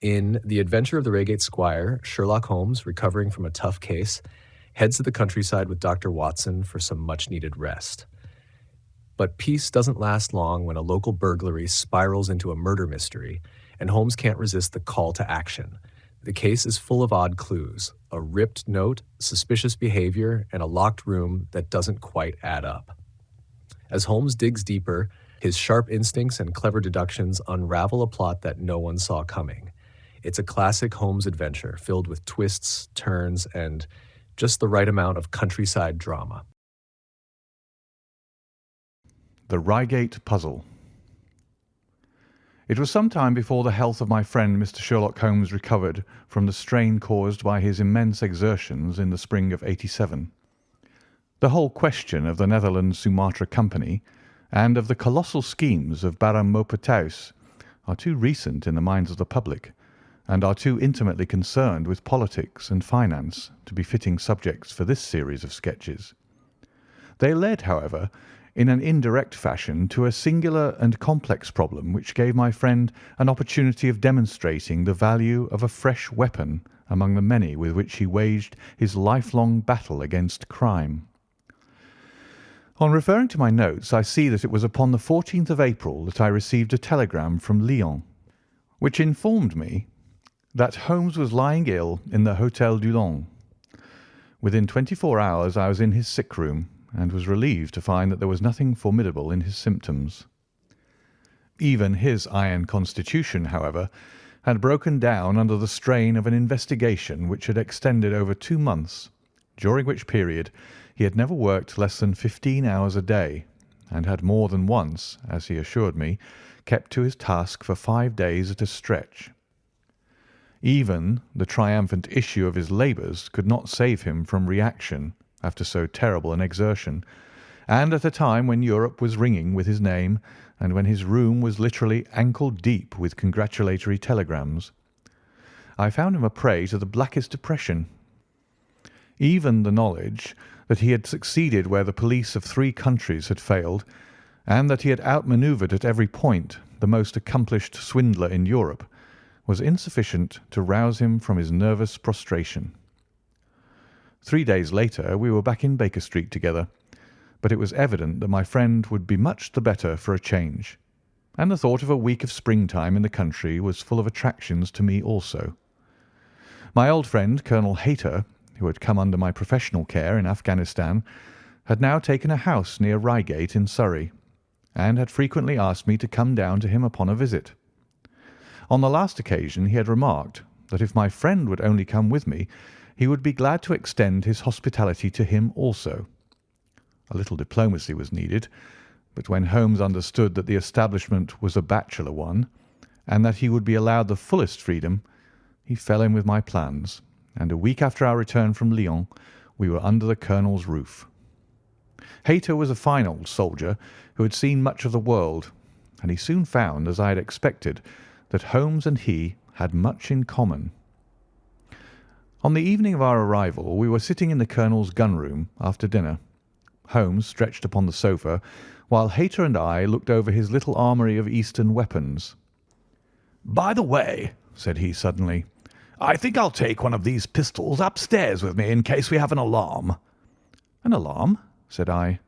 In The Adventure of the Reigate Squire, Sherlock Holmes, recovering from a tough case, heads to the countryside with Dr. Watson for some much-needed rest. But peace doesn't last long when a local burglary spirals into a murder mystery, and Holmes can't resist the call to action. The case is full of odd clues, a ripped note, suspicious behavior, and a locked room that doesn't quite add up. As Holmes digs deeper, his sharp instincts and clever deductions unravel a plot that no one saw coming. It's a classic Holmes adventure filled with twists, turns, and just the right amount of countryside drama. The Reigate Puzzle. It was some time before the health of my friend Mr. Sherlock Holmes recovered from the strain caused by his immense exertions in the spring of '87. The whole question of the Netherlands Sumatra Company and of the colossal schemes of Baron Maupertuis are too recent in the minds of the public, and are too intimately concerned with politics and finance to be fitting subjects for this series of sketches. They led, however, in an indirect fashion to a singular and complex problem which gave my friend an opportunity of demonstrating the value of a fresh weapon among the many with which he waged his lifelong battle against crime. On referring to my notes, I see that it was upon the 14th of April that I received a telegram from Lyon, which informed me that Holmes was lying ill in the Hôtel Dulong. Within 24 hours I was in his sick room, and was relieved to find that there was nothing formidable in his symptoms. Even his iron constitution, however, had broken down under the strain of an investigation which had extended over 2 months, during which period he had never worked less than 15 hours a day, and had more than once, as he assured me, kept to his task for 5 days at a stretch. Even the triumphant issue of his labours could not save him from reaction after so terrible an exertion, and at a time when Europe was ringing with his name, and when his room was literally ankle-deep with congratulatory telegrams. I found him a prey to the blackest depression. Even the knowledge that he had succeeded where the police of 3 countries had failed, and that he had outmanoeuvred at every point the most accomplished swindler in Europe, was insufficient to rouse him from his nervous prostration. 3 days later we were back in Baker Street together, but it was evident that my friend would be much the better for a change, and the thought of a week of springtime in the country was full of attractions to me also. My old friend Colonel Hayter, who had come under my professional care in Afghanistan, had now taken a house near Reigate in Surrey, and had frequently asked me to come down to him upon a visit. On the last occasion he had remarked that if my friend would only come with me, he would be glad to extend his hospitality to him also. A little diplomacy was needed, but when Holmes understood that the establishment was a bachelor one, and that he would be allowed the fullest freedom, he fell in with my plans, and a week after our return from Lyon we were under the colonel's roof. Hayter was a fine old soldier who had seen much of the world, and he soon found, as I had expected, that Holmes and he had much in common. On the evening of our arrival we were sitting in the colonel's gun-room after dinner, Holmes stretched upon the sofa, while Hayter and I looked over his little armoury of Eastern weapons. "By the way," said he suddenly, "I think I'll take one of these pistols upstairs with me in case we have an alarm." "An alarm?" said I.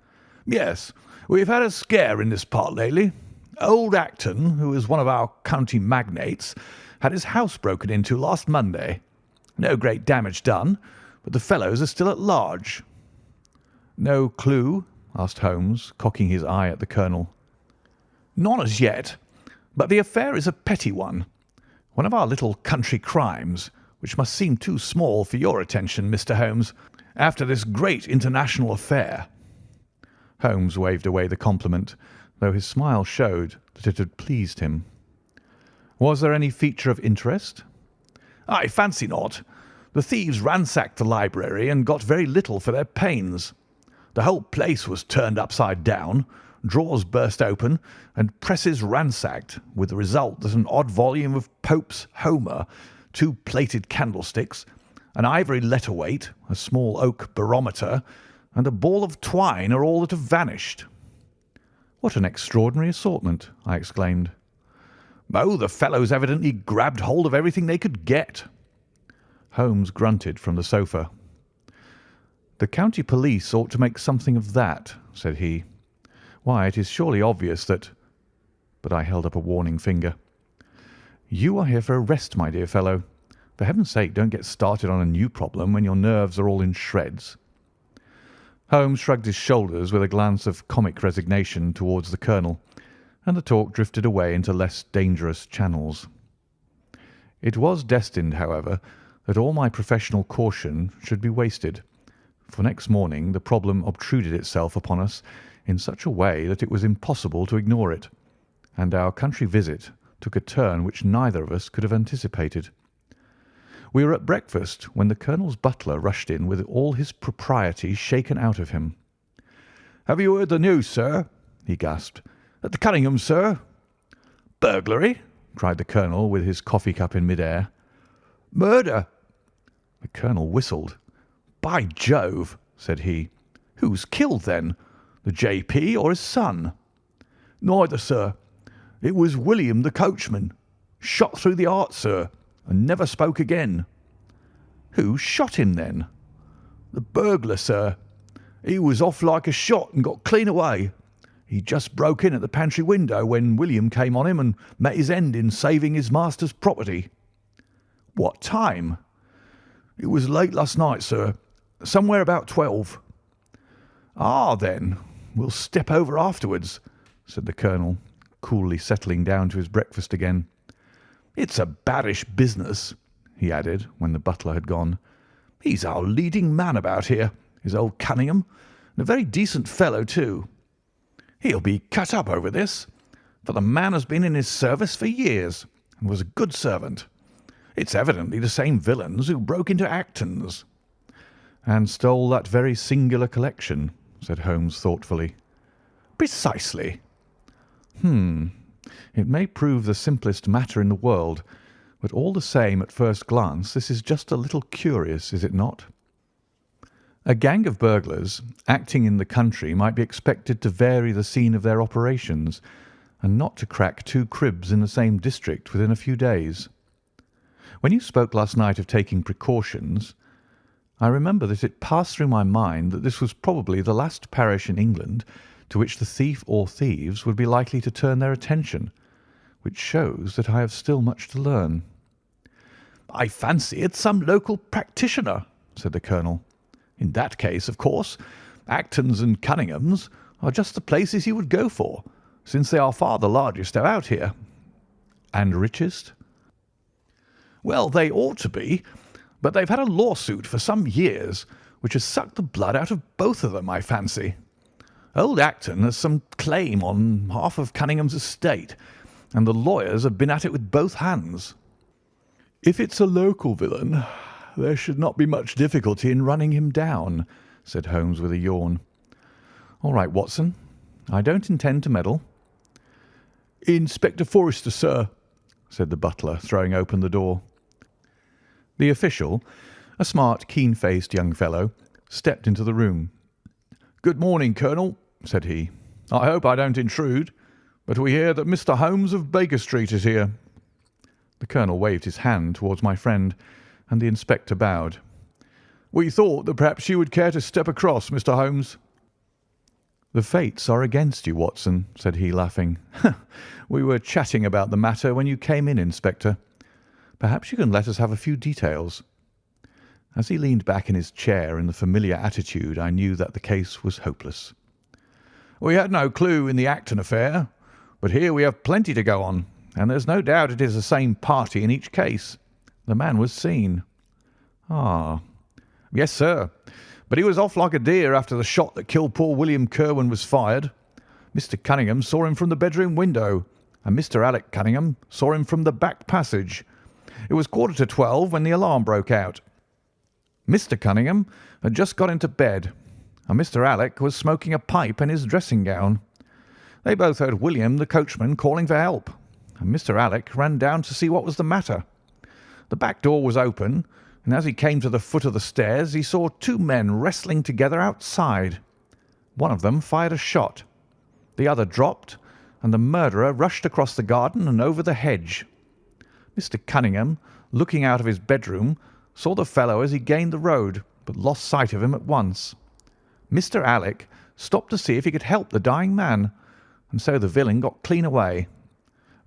"Yes, we've had a scare in this part lately. Old Acton, who is one of our county magnates, had his house broken into last Monday. No great damage done, but the fellows are still at large." "No clue?" asked Holmes, cocking his eye at the colonel. "None as yet, but the affair is a petty one. One of our little country crimes, which must seem too small for your attention, Mr. Holmes, after this great international affair." Holmes waved away the compliment, though his smile showed that it had pleased him. "Was there any feature of interest?" "I fancy not. The thieves ransacked the library and got very little for their pains. The whole place was turned upside down, drawers burst open, and presses ransacked, with the result that an odd volume of Pope's Homer, 2 plated candlesticks, an ivory letter-weight, a small oak barometer, and a ball of twine are all that have vanished." "What an extraordinary assortment!" I exclaimed. Oh, the fellows evidently grabbed hold of everything they could get." Holmes grunted from the sofa. "The county police ought to make something of that," said he. "Why, it is surely obvious that—" But I held up a warning finger. "You are here for a rest, my dear fellow. For heaven's sake, don't get started on a new problem when your nerves are all in shreds." Holmes shrugged his shoulders with a glance of comic resignation towards the colonel, and the talk drifted away into less dangerous channels. It was destined, however, that all my professional caution should be wasted, for next morning the problem obtruded itself upon us in such a way that it was impossible to ignore it, and our country visit took a turn which neither of us could have anticipated. We were at breakfast when the colonel's butler rushed in with all his propriety shaken out of him. "Have you heard the news, sir?" he gasped. "At the Cunninghams, sir." "Burglary!" cried the colonel with his coffee cup in mid-air. "Murder!" The colonel whistled. "By Jove!" said he. "Who's killed, then? The J.P. or his son?" "Neither, sir. It was William, the coachman. Shot through the heart, sir, and never spoke again." "Who shot him, then?" "The burglar, sir. He was off like a shot and got clean away. He just broke in at the pantry window when William came on him and met his end in saving his master's property." "What time?" "It was late last night, sir. Somewhere about 12. "Ah, then, we'll step over afterwards," said the colonel, coolly settling down to his breakfast again. "It's a baddish business," he added when the butler had gone. "He's our leading man about here, is old Cunningham, and a very decent fellow, too. He'll be cut up over this, for the man has been in his service for years and was a good servant. It's evidently the same villains who broke into Actons." "And stole that very singular collection," said Holmes thoughtfully. "Precisely." It may prove the simplest matter in the world, but all the same, at first glance, this is just a little curious, is it not? A gang of burglars acting in the country might be expected to vary the scene of their operations, and not to crack 2 cribs in the same district within a few days. When you spoke last night of taking precautions, I remember that it passed through my mind that this was probably the last parish in England to which the thief or thieves would be likely to turn their attention, which shows that I have still much to learn. "I fancy it's some local practitioner," said the colonel. "In that case, of course, Actons and Cunninghams are just the places he would go for, since they are far the largest about here." "And richest?" "Well, they ought to be, but they've had a lawsuit for some years which has sucked the blood out of both of them, I fancy. Old Acton has some claim on half of Cunningham's estate, and the lawyers have been at it with both hands." "If it's a local villain, there should not be much difficulty in running him down," said Holmes with a yawn. "All right, Watson. I don't intend to meddle." "Inspector Forrester, sir," said the butler, throwing open the door. The official, a smart, keen-faced young fellow, stepped into the room. "Good morning, Colonel," said he. "I hope I don't intrude, but we hear that Mr. Holmes of Baker Street is here." The colonel waved his hand towards my friend, and the inspector bowed. "We thought that perhaps you would care to step across, Mr. Holmes." "The fates are against you, Watson," said he, laughing. "We were chatting about the matter when you came in, Inspector. Perhaps you can let us have a few details." As he leaned back in his chair in the familiar attitude, I knew that the case was hopeless. "We had no clue in the Acton affair, but here we have plenty to go on, and there's no doubt it is the same party in each case. The man was seen." "Ah." "Yes, sir, but he was off like a deer after the shot that killed poor William Kirwan was fired. Mr. Cunningham saw him from the bedroom window, and Mr. Alec Cunningham saw him from the back passage. It was 11:45 when the alarm broke out. Mr. Cunningham had just got into bed, and Mr. Alec was smoking a pipe in his dressing gown. They both heard William, the coachman, calling for help, and Mr. Alec ran down to see what was the matter. The back door was open, and as he came to the foot of the stairs he saw 2 men wrestling together outside. One of them fired a shot. The other dropped, and the murderer rushed across the garden and over the hedge. Mr. Cunningham, looking out of his bedroom, saw the fellow as he gained the road, but lost sight of him at once. Mr. Alec stopped to see if he could help the dying man, and so the villain got clean away.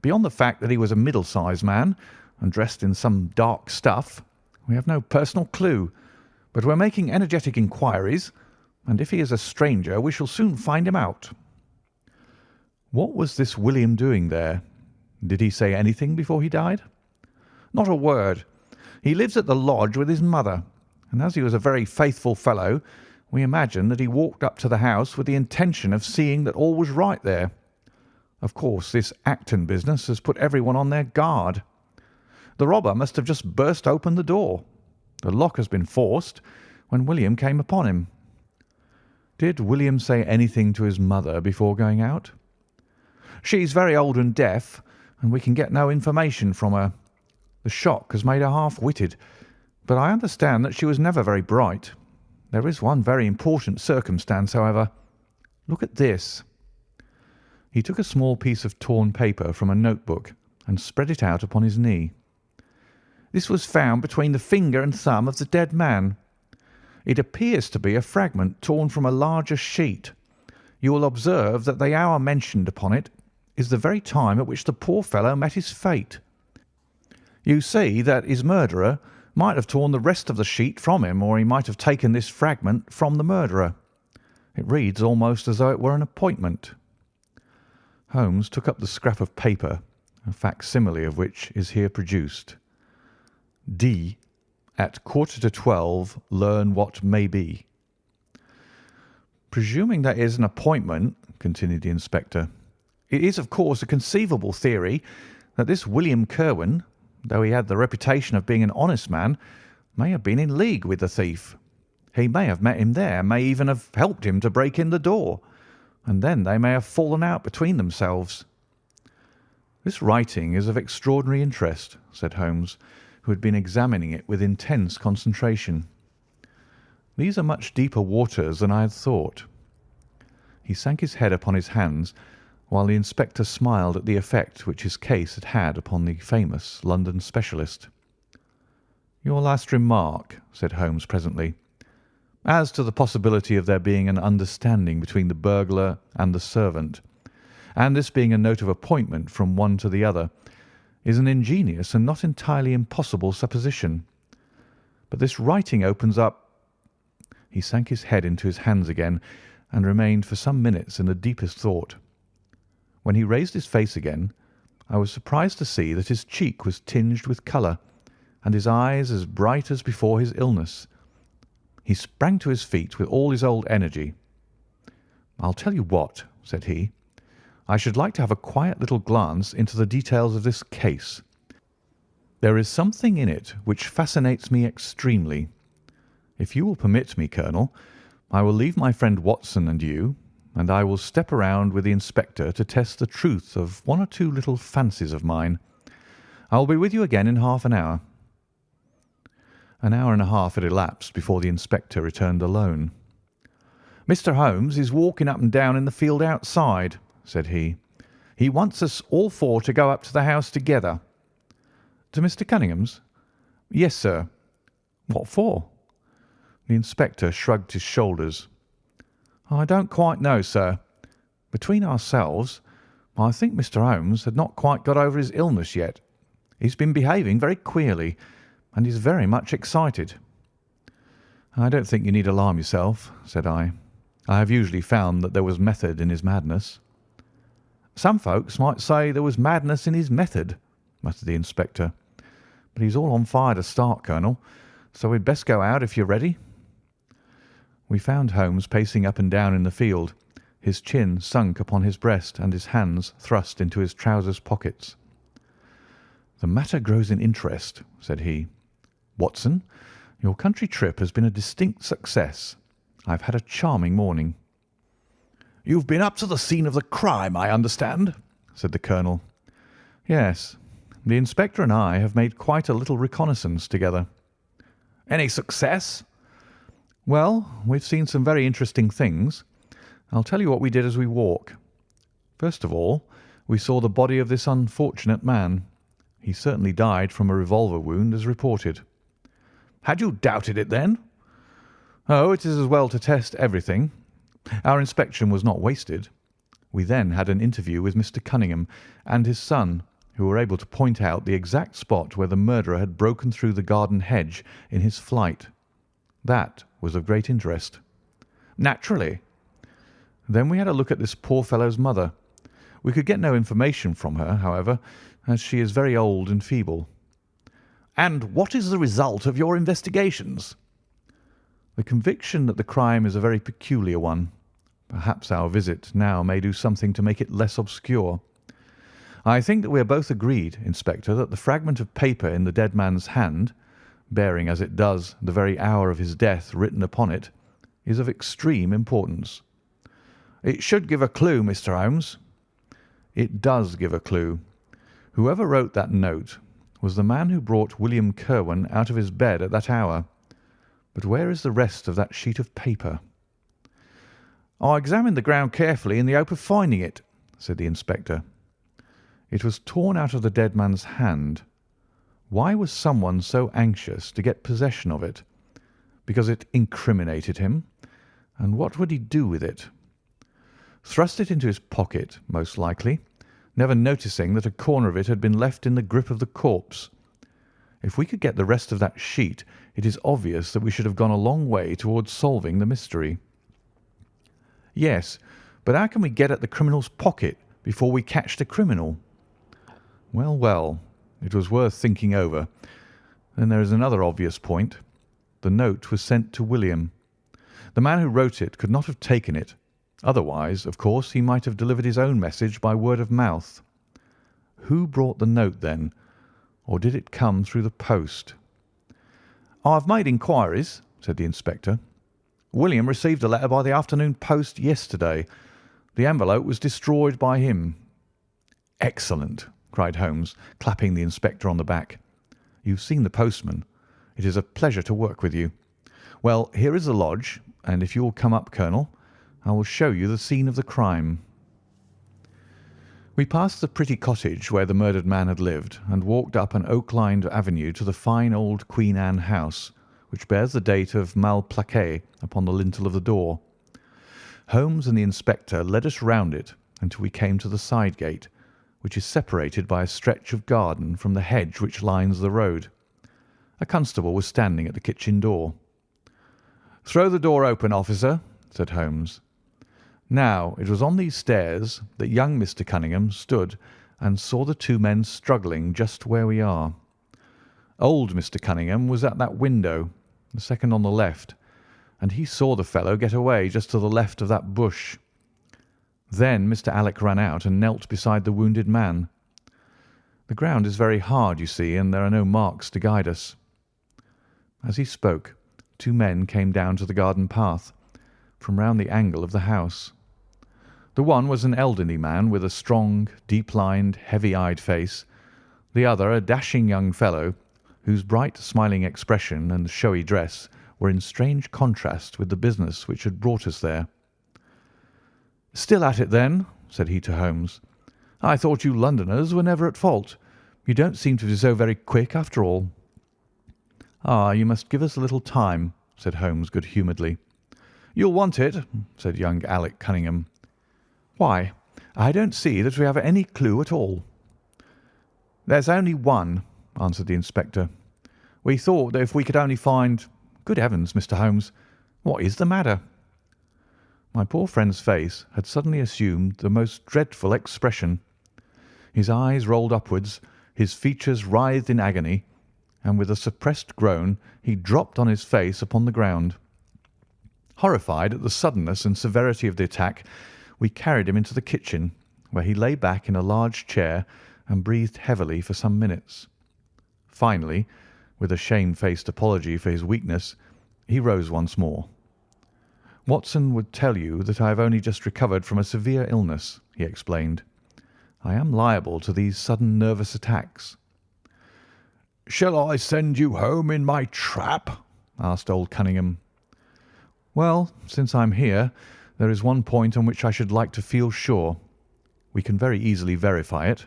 Beyond the fact that he was a middle-sized man and dressed in some dark stuff, we have no personal clue, but we're making energetic inquiries, and if he is a stranger, we shall soon find him out." "What was this William doing there? Did he say anything before he died?" "Not a word. He lives at the lodge with his mother, and as he was a very faithful fellow, we imagine that he walked up to the house with the intention of seeing that all was right there. Of course, this Acton business has put everyone on their guard. The robber must have just burst open the door. The lock has been forced when William came upon him." "Did William say anything to his mother before going out?" "She's very old and deaf, and we can get no information from her. The shock has made her half-witted, but I understand that she was never very bright. There is one very important circumstance, however. Look at this." He took a small piece of torn paper from a notebook and spread it out upon his knee. "This was found between the finger and thumb of the dead man. It appears to be a fragment torn from a larger sheet. You will observe that the hour mentioned upon it is the very time at which the poor fellow met his fate. You see that his murderer might have torn the rest of the sheet from him, or he might have taken this fragment from the murderer. It reads almost as though it were an appointment." Holmes took up the scrap of paper, a facsimile of which is here produced. "D. at 11:45, learn what may be." "Presuming that is an appointment," continued the inspector, "it is of course a conceivable theory that this William Kirwan, though he had the reputation of being an honest man, may have been in league with the thief. He may have met him there, may even have helped him to break in the door, and then they may have fallen out between themselves." "This writing is of extraordinary interest," said Holmes, who had been examining it with intense concentration. "These are much deeper waters than I had thought." He sank his head upon his hands, while the inspector smiled at the effect which his case had had upon the famous London specialist. "Your last remark," said Holmes presently, "as to the possibility of there being an understanding between the burglar and the servant, and this being a note of appointment from one to the other, is an ingenious and not entirely impossible supposition. But this writing opens up—" He sank his head into his hands again and remained for some minutes in the deepest thought. When he raised his face again, I was surprised to see that his cheek was tinged with colour, and his eyes as bright as before his illness. He sprang to his feet with all his old energy. "I'll tell you what," said he. "I should like to have a quiet little glance into the details of this case. There is something in it which fascinates me extremely. If you will permit me, Colonel, I will leave my friend Watson and you, and I will step around with the inspector to test the truth of one or two little fancies of mine. I will be with you again in half an hour." An hour and a half had elapsed before the inspector returned alone. "Mr. Holmes is walking up and down in the field outside," said he. "He wants us all four to go up to the house together." "To Mr. Cunningham's?" "Yes, sir." "What for?" The inspector shrugged his shoulders. "I don't quite know, sir. Between ourselves, I think Mr. Holmes had not quite got over his illness yet. He's been behaving very queerly, and is very much excited." "I don't think you need alarm yourself," said I. "I have usually found that there was method in his madness." "Some folks might say there was madness in his method," muttered the inspector. "But he's all on fire to start, Colonel, so we'd best go out if you're ready." We found Holmes pacing up and down in the field, his chin sunk upon his breast and his hands thrust into his trousers pockets. "The matter grows in interest," said he. "Watson, your country trip has been a distinct success. I've had a charming morning." "You've been up to the scene of the crime, I understand," said the colonel. "Yes. The inspector and I have made quite a little reconnaissance together." "Any success?" "Well, we've seen some very interesting things. I'll tell you what we did as we walk. First of all, We saw the body of this unfortunate man. He certainly died from a revolver wound, as reported." "Had you doubted it, then?" "Oh, it is as well to test everything. Our inspection was not wasted. We then had an interview with Mr. Cunningham and his son, who were able to point out the exact spot where the murderer had broken through the garden hedge in his flight. That was of great interest." "Naturally." "Then we had a look at this poor fellow's mother. We could get no information from her, however, as she is very old and feeble." "And what is the result of your investigations?" "The conviction that the crime is a very peculiar one. Perhaps our visit now may do something to make it less obscure. I think that we are both agreed, Inspector, that the fragment of paper in the dead man's hand, bearing as it does the very hour of his death written upon it, is of extreme importance." "It should give a clue, Mr. Holmes." "It does give a clue. Whoever wrote that note was the man who brought William Kirwan out of his bed at that hour. But where is the rest of that sheet of paper?" "I examined the ground carefully in the hope of finding it," said the inspector. "It was torn out of the dead man's hand. Why was someone so anxious to get possession of it? Because it incriminated him? And what would he do with it? Thrust it into his pocket, most likely, never noticing that a corner of it had been left in the grip of the corpse. If we could get the rest of that sheet, it is obvious that we should have gone a long way towards solving the mystery." "Yes, but how can we get at the criminal's pocket before we catch the criminal?" "Well, well, it was worth thinking over. Then there is another obvious point. The note was sent to William. The man who wrote it could not have taken it. Otherwise, of course, he might have delivered his own message by word of mouth. Who brought the note, then? Or did it come through the post?" "I have made inquiries," said the inspector. "William received a letter by the afternoon post yesterday. The envelope was destroyed by him." "Excellent!" cried Holmes, clapping the inspector on the back. "You've seen the postman. It is a pleasure to work with you. Well, here is the lodge, and if you will come up, Colonel, I will show you the scene of the crime." We passed the pretty cottage where the murdered man had lived, and walked up an oak-lined avenue to the fine old Queen Anne house, which bears the date of Malplaquet upon the lintel of the door. Holmes and the inspector led us round it until we came to the side gate, which is separated by a stretch of garden from the hedge which lines the road. A constable was standing at the kitchen door. "Throw the door open, officer," said Holmes. Now, it was on these stairs that young Mr. Cunningham stood and saw the two men struggling just where we are. Old Mr. Cunningham was at that window, the second on the left, and he saw the fellow get away just to the left of that bush. Then Mr. Alec ran out and knelt beside the wounded man. The ground is very hard, you see, and there are no marks to guide us. As he spoke, two men came down to the garden path, from round the angle of the house. The one was an elderly man with a strong, deep-lined, heavy-eyed face, the other a dashing young fellow, whose bright, smiling expression and showy dress were in strange contrast with the business which had brought us there. "Still at it, then?" said he to Holmes. "I thought you Londoners were never at fault. You don't seem to be so very quick, after all." "Ah, you must give us a little time," said Holmes good-humouredly. "You'll want it," said young Alec Cunningham. "Why, I don't see that we have any clue at all." "There's only one," answered the inspector. "We thought that if we could only find— Good heavens, Mr. Holmes, what is the matter?" My poor friend's face had suddenly assumed the most dreadful expression. His eyes rolled upwards, his features writhed in agony, and with a suppressed groan he dropped on his face upon the ground. Horrified at the suddenness and severity of the attack, we carried him into the kitchen, where he lay back in a large chair and breathed heavily for some minutes. Finally, with a shamefaced apology for his weakness, he rose once more. "Watson would tell you that I have only just recovered from a severe illness," he explained. "I am liable to these sudden nervous attacks." "Shall I send you home in my trap?" asked old Cunningham. "Well, since I'm here, there is one point on which I should like to feel sure. We can very easily verify it."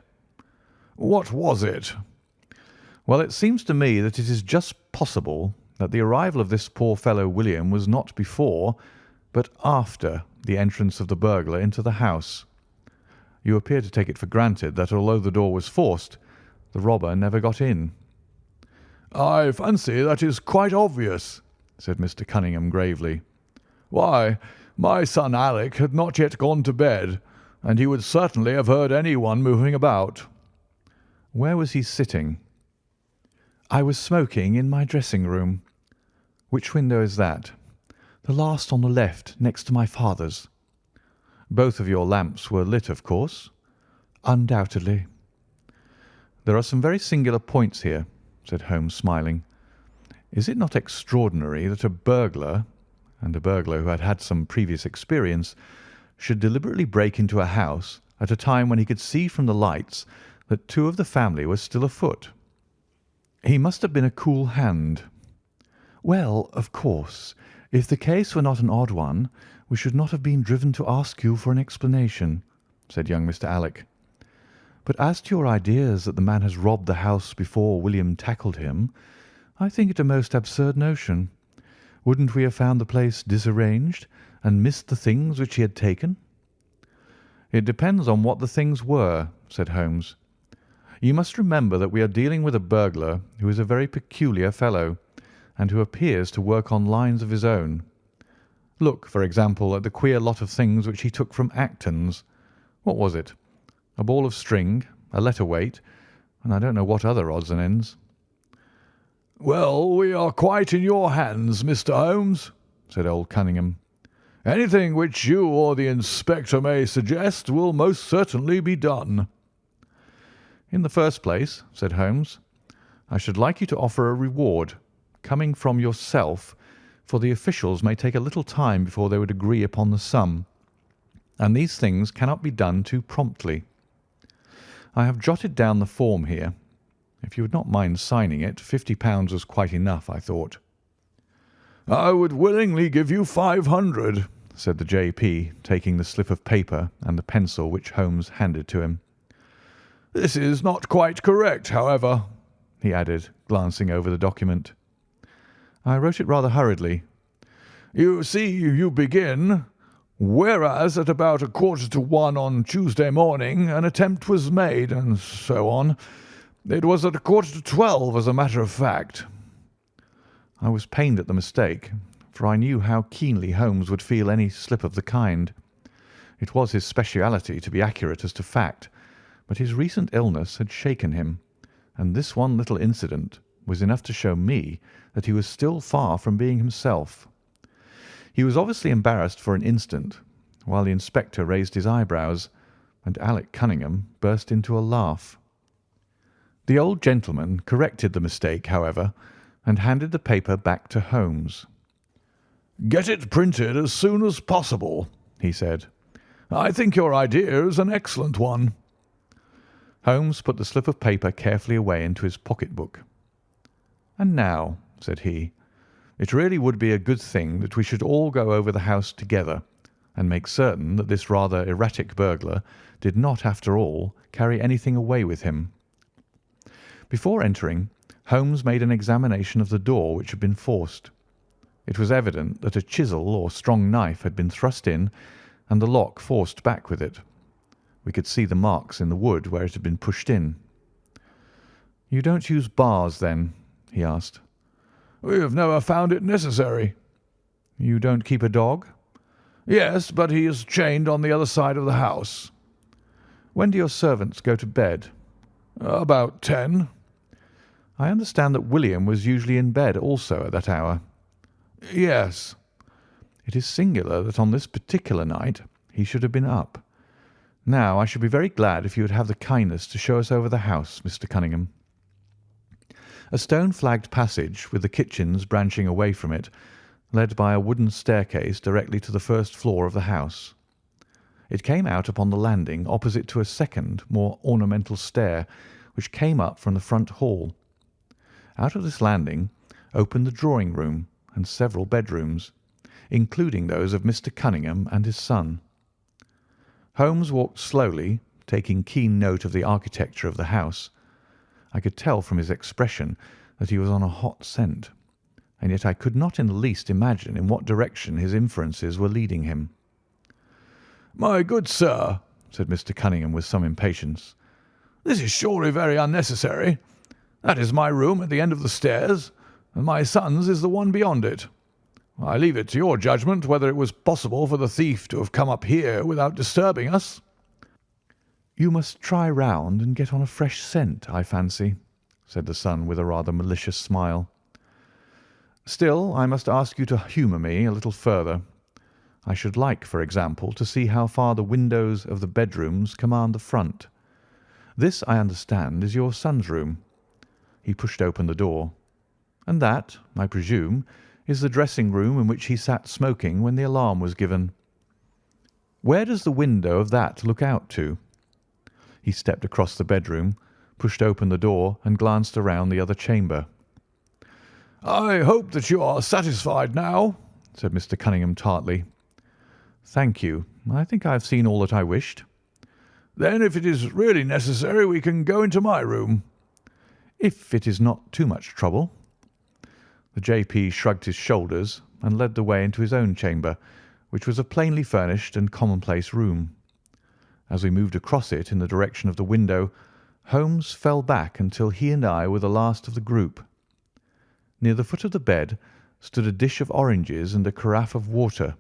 "What was it?" "Well, it seems to me that it is just possible that the arrival of this poor fellow William was not before, but after the entrance of the burglar into the house. You appear to take it for granted that although the door was forced, the robber never got in." "I fancy that is quite obvious," said Mr. Cunningham gravely. "Why, my son Alec had not yet gone to bed, and he would certainly have heard anyone moving about." "Where was he sitting?" "I was smoking in my dressing-room." "Which window is that?" "The last on the left, next to my father's." "Both of your lamps were lit, of course?" "Undoubtedly." "There are some very singular points here," said Holmes, smiling. "Is it not extraordinary that a burglar, and a burglar who had had some previous experience, should deliberately break into a house at a time when he could see from the lights that two of the family were still afoot?" "He must have been a cool hand." "Well, of course, if the case were not an odd one, we should not have been driven to ask you for an explanation," said young Mr. Alec. "But as to your ideas that the man has robbed the house before William tackled him, I think it a most absurd notion. Wouldn't we have found the place disarranged and missed the things which he had taken?" "It depends on what the things were," said Holmes. "You must remember that we are dealing with a burglar who is a very peculiar fellow, and who appears to work on lines of his own. Look, for example, at the queer lot of things which he took from Actons. What was it? A ball of string, a letter weight, and I don't know what other odds and ends." "Well, we are quite in your hands, Mr. Holmes," said old Cunningham. "Anything which you or the inspector may suggest will most certainly be done." "In the first place," said Holmes, "I should like you to offer a reward, coming from yourself, for the officials may take a little time before they would agree upon the sum, and these things cannot be done too promptly. I have jotted down the form here. If you would not mind signing it, £50 was quite enough, I thought." "I would willingly give you 500, said the J.P., taking the slip of paper and the pencil which Holmes handed to him. "This is not quite correct, however," he added, glancing over the document. "I wrote it rather hurriedly." "You see, you begin, 'Whereas at about 1:45 on Tuesday morning an attempt was made,' and so on. It was at 11:45, as a matter of fact." I was pained at the mistake, for I knew how keenly Holmes would feel any slip of the kind. It was his speciality to be accurate as to fact, but his recent illness had shaken him, and this one little incident was enough to show me that he was still far from being himself. He was obviously embarrassed for an instant, while the inspector raised his eyebrows, and Alec Cunningham burst into a laugh. The old gentleman corrected the mistake, however, and handed the paper back to Holmes. "Get it printed as soon as possible," he said. "I think your idea is an excellent one." Holmes put the slip of paper carefully away into his pocket-book. "And now," said he, "it really would be a good thing that we should all go over the house together and make certain that this rather erratic burglar did not, after all, carry anything away with him." Before entering, Holmes made an examination of the door which had been forced. It was evident that a chisel or strong knife had been thrust in and the lock forced back with it. We could see the marks in the wood where it had been pushed in. "You don't use bars, then?" he asked. "We have never found it necessary." "You don't keep a dog?" "Yes, but he is chained on the other side of the house." "When do your servants go to bed?" "About 10. "I understand that William was usually in bed also at that hour." "Yes." "It is singular that on this particular night he should have been up. Now, I should be very glad if you would have the kindness to show us over the house, Mr. Cunningham." A stone-flagged passage, with the kitchens branching away from it, led by a wooden staircase directly to the first floor of the house. It came out upon the landing opposite to a second, more ornamental stair, which came up from the front hall. Out of this landing opened the drawing-room and several bedrooms, including those of Mr. Cunningham and his son. Holmes walked slowly, taking keen note of the architecture of the house. I could tell from his expression that he was on a hot scent, and yet I could not in the least imagine in what direction his inferences were leading him. "My good sir," said Mr. Cunningham with some impatience, "this is surely very unnecessary. That is my room at the end of the stairs, and my son's is the one beyond it. I leave it to your judgment whether it was possible for the thief to have come up here without disturbing us." "You must try round and get on a fresh scent, I fancy," said the son with a rather malicious smile. "Still, I must ask you to humour me a little further. I should like, for example, to see how far the windows of the bedrooms command the front. This, I understand, is your son's room." He pushed open the door. "And that, I presume, is the dressing-room in which he sat smoking when the alarm was given. Where does the window of that look out to?" He stepped across the bedroom, pushed open the door, and glanced around the other chamber. "I hope that you are satisfied now," said Mr. Cunningham tartly. "Thank you. I think I have seen all that I wished." "Then if it is really necessary we can go into my room." "If it is not too much trouble." The J.P. shrugged his shoulders and led the way into his own chamber, which was a plainly furnished and commonplace room. As we moved across it in the direction of the window, Holmes fell back until he and I were the last of the group. Near the foot of the bed stood a dish of oranges and a carafe of water.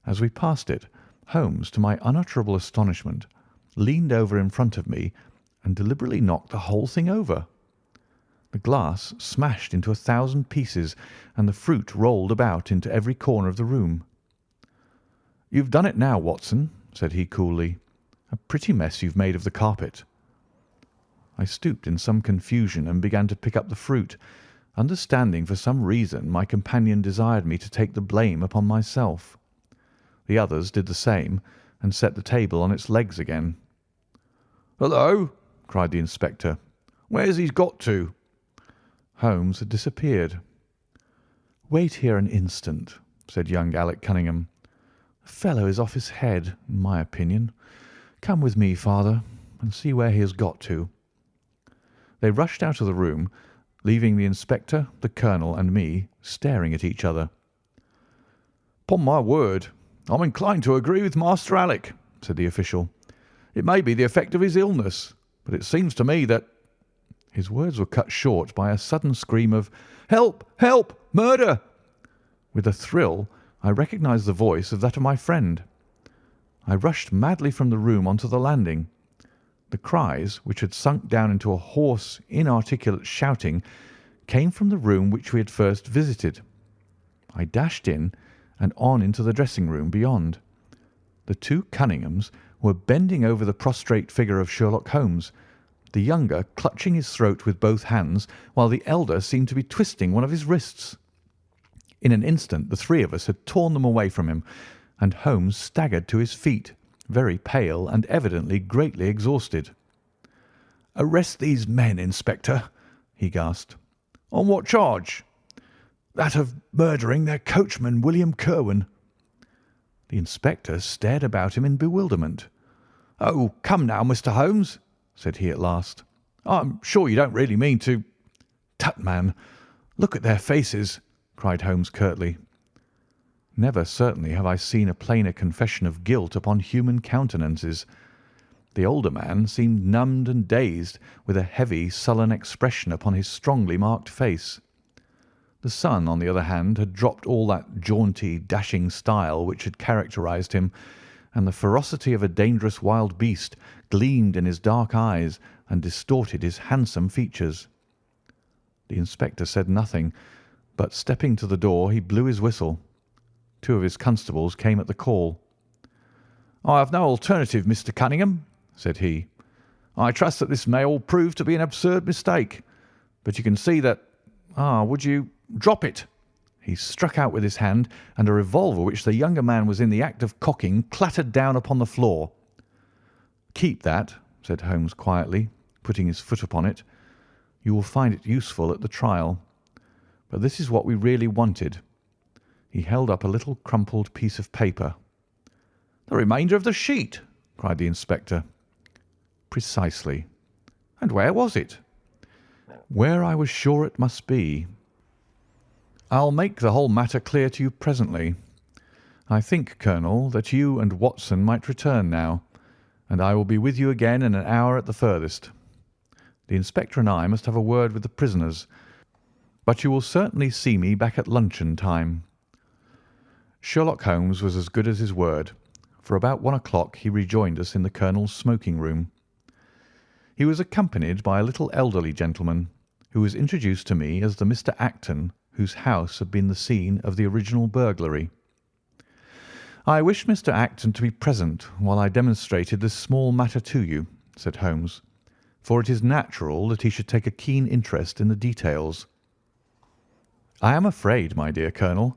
As we passed it, Holmes, to my unutterable astonishment, leaned over in front of me and deliberately knocked the whole thing over. The glass smashed into 1,000 pieces, and the fruit rolled about into every corner of the room. "You've done it now, Watson," said he coolly. "A pretty mess you've made of the carpet." I stooped in some confusion and began to pick up the fruit, understanding for some reason my companion desired me to take the blame upon myself. The others did the same and set the table on its legs again. "Hullo!" cried the inspector. "Where's he got to?" Holmes had disappeared. "Wait here an instant," said young Alec Cunningham. "The fellow is off his head, in my opinion. Come with me, father, and see where he has got to." They rushed out of the room, leaving the inspector, the colonel, and me staring at each other. "'Pon my word, I'm inclined to agree with Master Alec," said the official. "It may be the effect of his illness, but it seems to me that—" His words were cut short by a sudden scream of "Help! Help! Murder!" With a thrill, I recognised the voice of that of my friend. I rushed madly from the room onto the landing. The cries, which had sunk down into a hoarse, inarticulate shouting, came from the room which we had first visited. I dashed in and on into the dressing-room beyond. The two Cunninghams were bending over the prostrate figure of Sherlock Holmes, the younger clutching his throat with both hands, while the elder seemed to be twisting one of his wrists. In an instant the three of us had torn them away from him, and Holmes staggered to his feet, very pale and evidently greatly exhausted. "Arrest these men, Inspector," he gasped. "On what charge?" "That of murdering their coachman, William Kirwan." The inspector stared about him in bewilderment. "Oh, come now, Mr. Holmes," said he at last. "I'm sure you don't really mean to—" "Tut, man! Look at their faces!" cried Holmes curtly. Never certainly have I seen a plainer confession of guilt upon human countenances. The older man seemed numbed and dazed, with a heavy, sullen expression upon his strongly marked face. The son, on the other hand, had dropped all that jaunty, dashing style which had characterized him, and the ferocity of a dangerous wild beast gleamed in his dark eyes and distorted his handsome features. The inspector said nothing, but stepping to the door, he blew his whistle. Two of his constables came at the call. "I have no alternative, Mr. Cunningham," said he. "I trust that this may all prove to be an absurd mistake, but you can see that— would you drop it?" He struck out with his hand, and a revolver which the younger man was in the act of cocking clattered down upon the floor. "Keep that," said Holmes quietly, putting his foot upon it. "You will find it useful at the trial. But this is what we really wanted." He held up a little crumpled piece of paper. "The remainder of the sheet!" cried the inspector. Precisely. And where was it? Where I was sure it must be. I'll make the whole matter clear to you presently. I think, Colonel, that you and Watson might return now, and I will be with you again in an hour at the furthest. The inspector and I must have a word with the prisoners, but you will certainly see me back at luncheon time." Sherlock Holmes was as good as his word, for about 1 o'clock he rejoined us in the Colonel's smoking room. He was accompanied by a little elderly gentleman, who was introduced to me as the Mr. Acton whose house had been the scene of the original burglary. "I wish Mr. Acton to be present while I demonstrated this small matter to you," said Holmes, "for it is natural that he should take a keen interest in the details. I am afraid, my dear Colonel,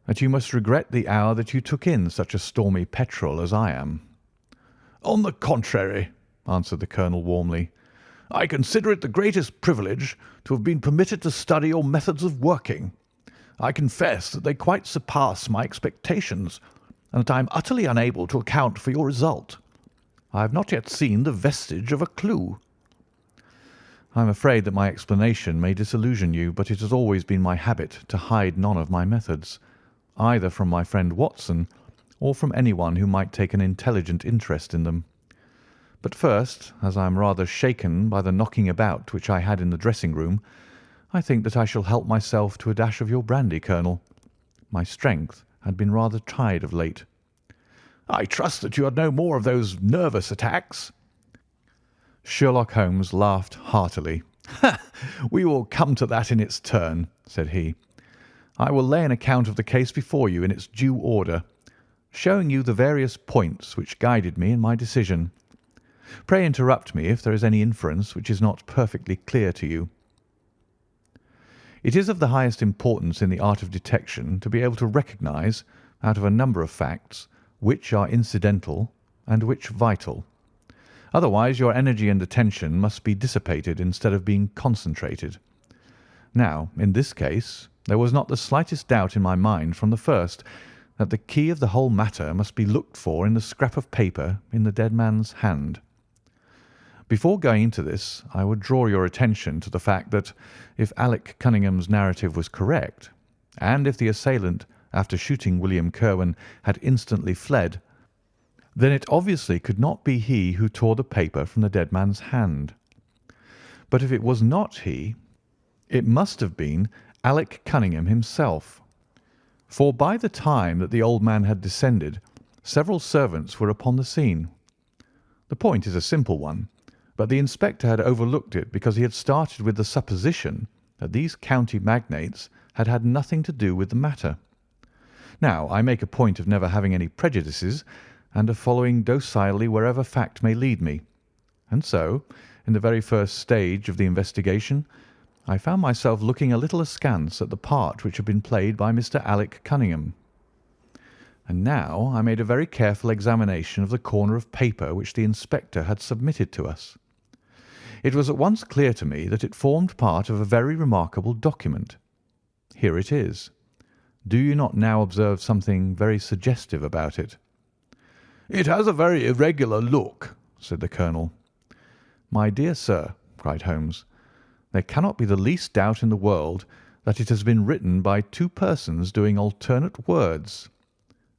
that you must regret the hour that you took in such a stormy petrel as I am." "On the contrary," answered the Colonel warmly, "I consider it the greatest privilege to have been permitted to study your methods of working. I confess that they quite surpass my expectations, and that I am utterly unable to account for your result. I have not yet seen the vestige of a clue." "I am afraid that my explanation may disillusion you, but it has always been my habit to hide none of my methods, either from my friend Watson or from anyone who might take an intelligent interest in them. But first, as I am rather shaken by the knocking about which I had in the dressing-room, I think that I shall help myself to a dash of your brandy, Colonel. My strength had been rather tried of late." "I trust that you had no more of those nervous attacks." Sherlock Holmes laughed heartily. "We will come to that in its turn," said he. "I will lay an account of the case before you in its due order, showing you the various points which guided me in my decision. Pray interrupt me if there is any inference which is not perfectly clear to you. It is of the highest importance in the art of detection to be able to recognize, out of a number of facts, which are incidental and which vital. Otherwise your energy and attention must be dissipated instead of being concentrated. Now, in this case, there was not the slightest doubt in my mind from the first that the key of the whole matter must be looked for in the scrap of paper in the dead man's hand. Before going into this, I would draw your attention to the fact that if Alec Cunningham's narrative was correct, and if the assailant, after shooting William Kirwan, had instantly fled, then it obviously could not be he who tore the paper from the dead man's hand. But if it was not he, it must have been Alec Cunningham himself, for by the time that the old man had descended, several servants were upon the scene. The point is a simple one, but the inspector had overlooked it because he had started with the supposition that these county magnates had had nothing to do with the matter. Now, I make a point of never having any prejudices, and of following docilely wherever fact may lead me. And so, in the very first stage of the investigation, I found myself looking a little askance at the part which had been played by Mr. Alec Cunningham. And now I made a very careful examination of the corner of paper which the inspector had submitted to us. It was at once clear to me that it formed part of a very remarkable document. Here it is. Do you not now observe something very suggestive about it? "It has a very irregular look," said the Colonel. "My dear sir," cried Holmes, "there cannot be the least doubt in the world that it has been written by two persons doing alternate words.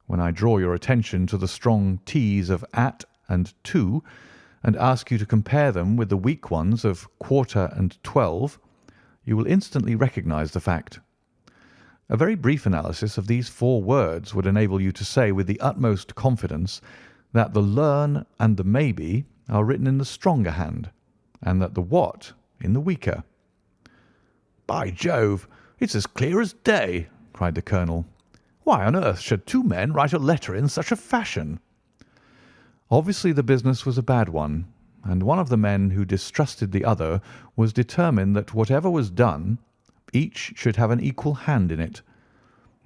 When I draw your attention to the strong T's of at and to, and ask you to compare them with the weak ones of quarter and 12, you will instantly recognize the fact. A very brief analysis of these four words would enable you to say with the utmost confidence that the learn and the maybe are written in the stronger hand, and that the what in the weaker." "By Jove, it's as clear as day," cried the Colonel. "Why on earth should two men write a letter in such a fashion?" Obviously the business was a bad one, and one of the men who distrusted the other was determined that whatever was done, each should have an equal hand in it.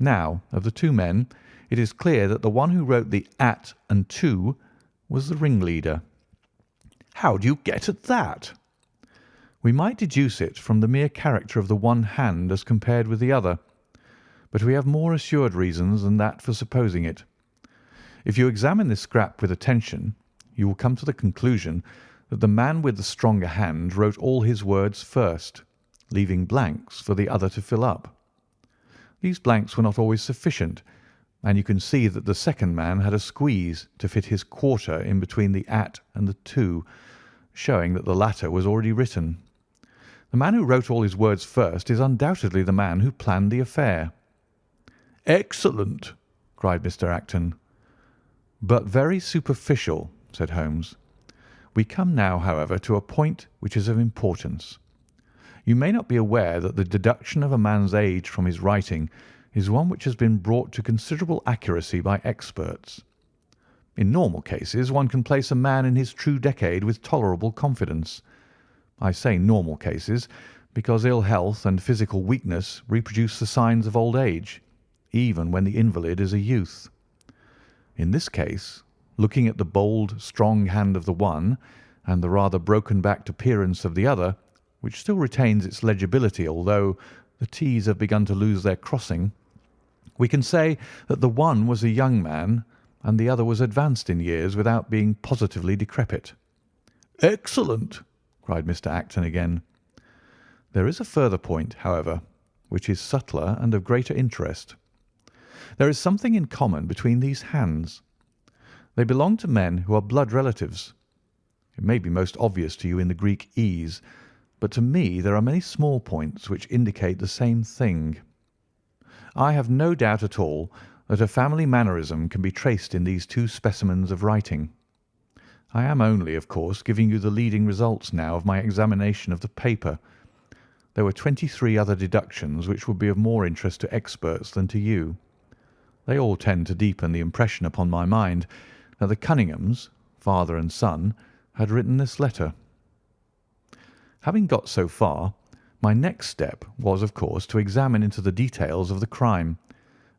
Now, of the two men, it is clear that the one who wrote the at and to was the ringleader. "How do you get at that?" "We might deduce it from the mere character of the one hand as compared with the other, but we have more assured reasons than that for supposing it. If you examine this scrap with attention, you will come to the conclusion that the man with the stronger hand wrote all his words first, leaving blanks for the other to fill up. These blanks were not always sufficient, and you can see that the second man had a squeeze to fit his quarter in between the at and the to, showing that the latter was already written. The man who wrote all his words first is undoubtedly the man who planned the affair." "Excellent!" cried Mr. Acton. "But very superficial," said Holmes. "We come now, however, to a point which is of importance. You may not be aware that the deduction of a man's age from his writing is one which has been brought to considerable accuracy by experts. In normal cases one can place a man in his true decade with tolerable confidence. I say normal cases because ill health and physical weakness reproduce the signs of old age, even when the invalid is a youth. In this case, looking at the bold, strong hand of the one and the rather broken-backed appearance of the other, which still retains its legibility although the T's have begun to lose their crossing, we can say that the one was a young man and the other was advanced in years without being positively decrepit." "Excellent!" cried Mr. Acton again. "There is a further point, however, which is subtler and of greater interest. There is something in common between these hands. They belong to men who are blood relatives. It may be most obvious to you in the Greek E's, but to me there are many small points which indicate the same thing. I have no doubt at all that a family mannerism can be traced in these two specimens of writing. I am only, of course, giving you the leading results now of my examination of the paper. There were 23 other deductions which would be of more interest to experts than to you. They all tend to deepen the impression upon my mind that the Cunninghams, father and son, had written this letter. Having got so far, my next step was, of course, to examine into the details of the crime,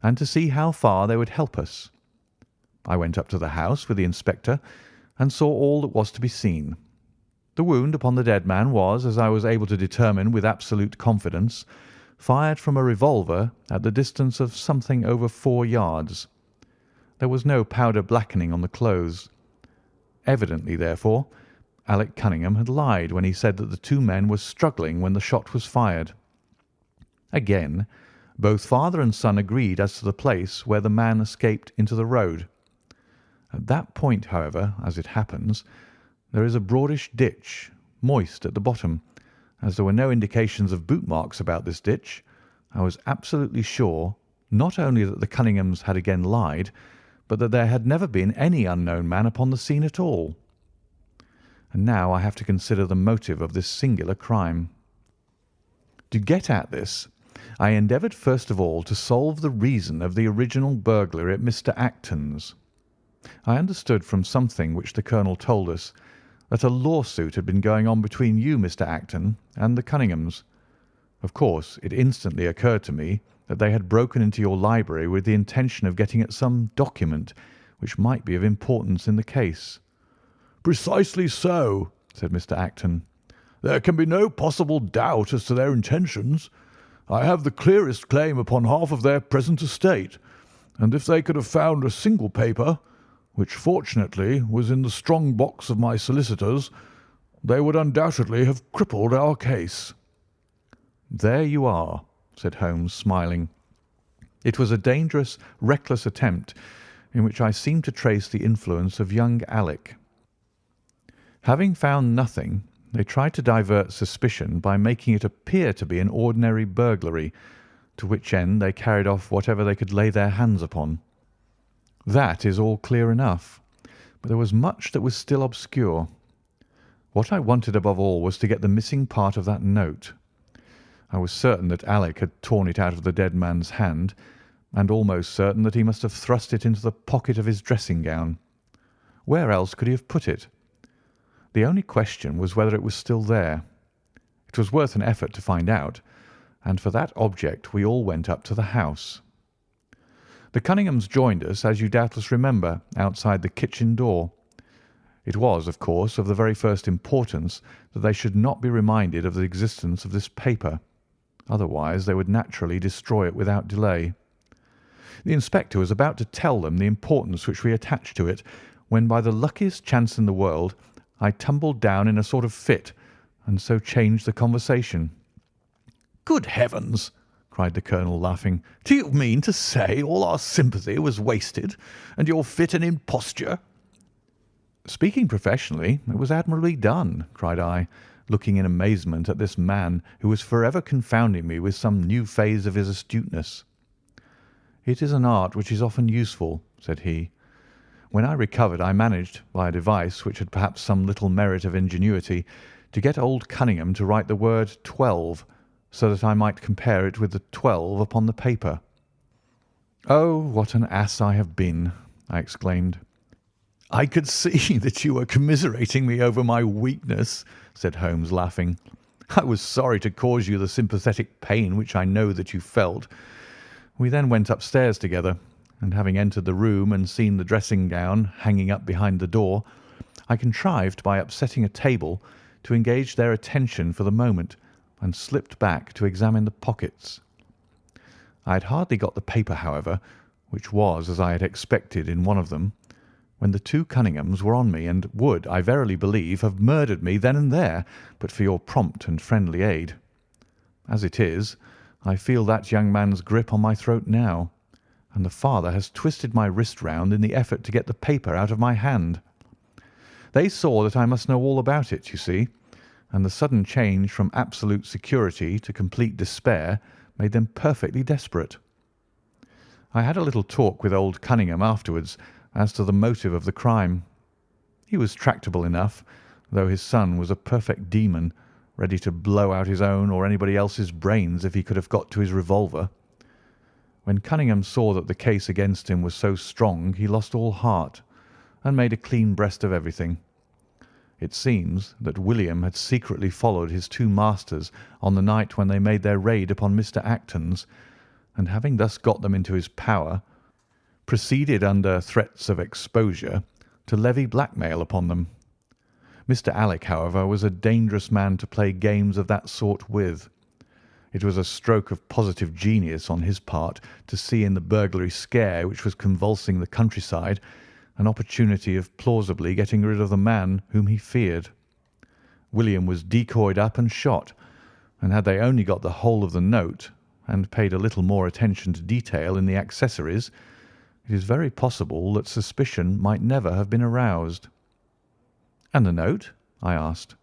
and to see how far they would help us. I went up to the house with the inspector and saw all that was to be seen. The wound upon the dead man was, as I was able to determine with absolute confidence, fired from a revolver at the distance of something over 4 yards. There was no powder blackening on the clothes. Evidently, therefore, Alec Cunningham had lied when he said that the two men were struggling when the shot was fired. Again, both father and son agreed as to the place where the man escaped into the road. At that point, however, as it happens, there is a broadish ditch, moist at the bottom. As there were no indications of boot marks about this ditch, I was absolutely sure not only that the Cunninghams had again lied, but that there had never been any unknown man upon the scene at all. And now I have to consider the motive of this singular crime. To get at this, I endeavoured first of all to solve the reason of the original burglary at Mr. Acton's. I understood from something which the colonel told us that a lawsuit had been going on between you, Mr. Acton, and the Cunninghams. Of course, it instantly occurred to me that they had broken into your library with the intention of getting at some document which might be of importance in the case. "Precisely so," said Mr. Acton. "There can be no possible doubt as to their intentions. I have the clearest claim upon half of their present estate, and if they could have found a single paper, which fortunately was in the strong box of my solicitors, they would undoubtedly have crippled our case." "There you are," said Holmes, smiling. "It was a dangerous, reckless attempt in which I seemed to trace the influence of young Alec. Having found nothing, they tried to divert suspicion by making it appear to be an ordinary burglary, to which end they carried off whatever they could lay their hands upon. That is all clear enough, but there was much that was still obscure. What I wanted above all was to get the missing part of that note. I was certain that Alec had torn it out of the dead man's hand, and almost certain that he must have thrust it into the pocket of his dressing gown. Where else could he have put it? The only question was whether it was still there. It was worth an effort to find out, and for that object we all went up to the house. The Cunninghams joined us, as you doubtless remember, outside the kitchen door. It was, of course, of the very first importance that they should not be reminded of the existence of this paper. Otherwise they would naturally destroy it without delay. The inspector was about to tell them the importance which we attached to it, when by the luckiest chance in the world I tumbled down in a sort of fit, and so changed the conversation. "Good heavens!" cried the colonel, laughing. "Do you mean to say all our sympathy was wasted, and your fit an imposture?" "Speaking professionally, it was admirably done," cried I, looking in amazement at this man who was forever confounding me with some new phase of his astuteness. "It is an art which is often useful," said he. "When I recovered, I managed, by a device which had perhaps some little merit of ingenuity, to get old Cunningham to write the word 12, so that I might compare it with the 12 upon the paper." "Oh, what an ass I have been!" I exclaimed. "I could see that you were commiserating me over my weakness," said Holmes, laughing. "I was sorry to cause you the sympathetic pain which I know that you felt." We then went upstairs together, and having entered the room and seen the dressing-gown hanging up behind the door, I contrived by upsetting a table to engage their attention for the moment, and slipped back to examine the pockets. I had hardly got the paper, however, which was, as I had expected, in one of them, when the two Cunninghams were on me, and would, I verily believe, have murdered me then and there, but for your prompt and friendly aid. As it is, I feel that young man's grip on my throat now, and the father has twisted my wrist round in the effort to get the paper out of my hand. They saw that I must know all about it, you see, and the sudden change from absolute security to complete despair made them perfectly desperate. I had a little talk with old Cunningham afterwards as to the motive of the crime. He was tractable enough, though his son was a perfect demon, ready to blow out his own or anybody else's brains if he could have got to his revolver. When Cunningham saw that the case against him was so strong, he lost all heart, and made a clean breast of everything. It seems that William had secretly followed his two masters on the night when they made their raid upon Mr. Actons, and having thus got them into his power, proceeded under threats of exposure to levy blackmail upon them. Mr. Alec, however, was a dangerous man to play games of that sort with. It was a stroke of positive genius on his part to see in the burglary scare which was convulsing the countryside an opportunity of plausibly getting rid of the man whom he feared. William was decoyed up and shot, and had they only got the whole of the note and paid a little more attention to detail in the accessories, it is very possible that suspicion might never have been aroused. "And the note?" I asked.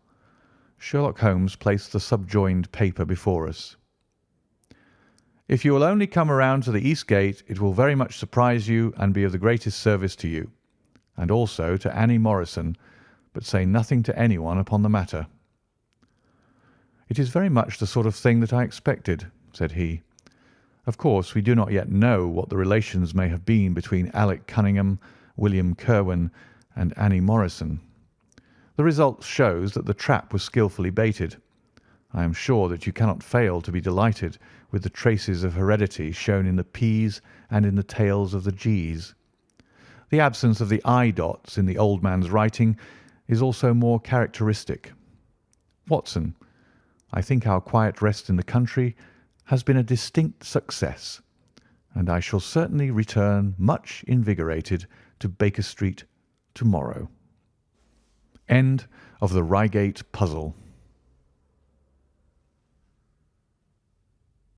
Sherlock Holmes placed the subjoined paper before us. "If you will only come around to the east gate, it will very much surprise you and be of the greatest service to you, and also to Annie Morrison, but say nothing to anyone upon the matter." "It is very much the sort of thing that I expected," said he. "Of course, we do not yet know what the relations may have been between Alec Cunningham, William Kirwan, and Annie Morrison. The result shows that the trap was skilfully baited. I am sure that you cannot fail to be delighted with the traces of heredity shown in the P's and in the tails of the G's. The absence of the I dots in the old man's writing is also more characteristic. Watson, I think our quiet rest in the country has been a distinct success, and I shall certainly return much invigorated to Baker Street tomorrow." End of the Reigate puzzle.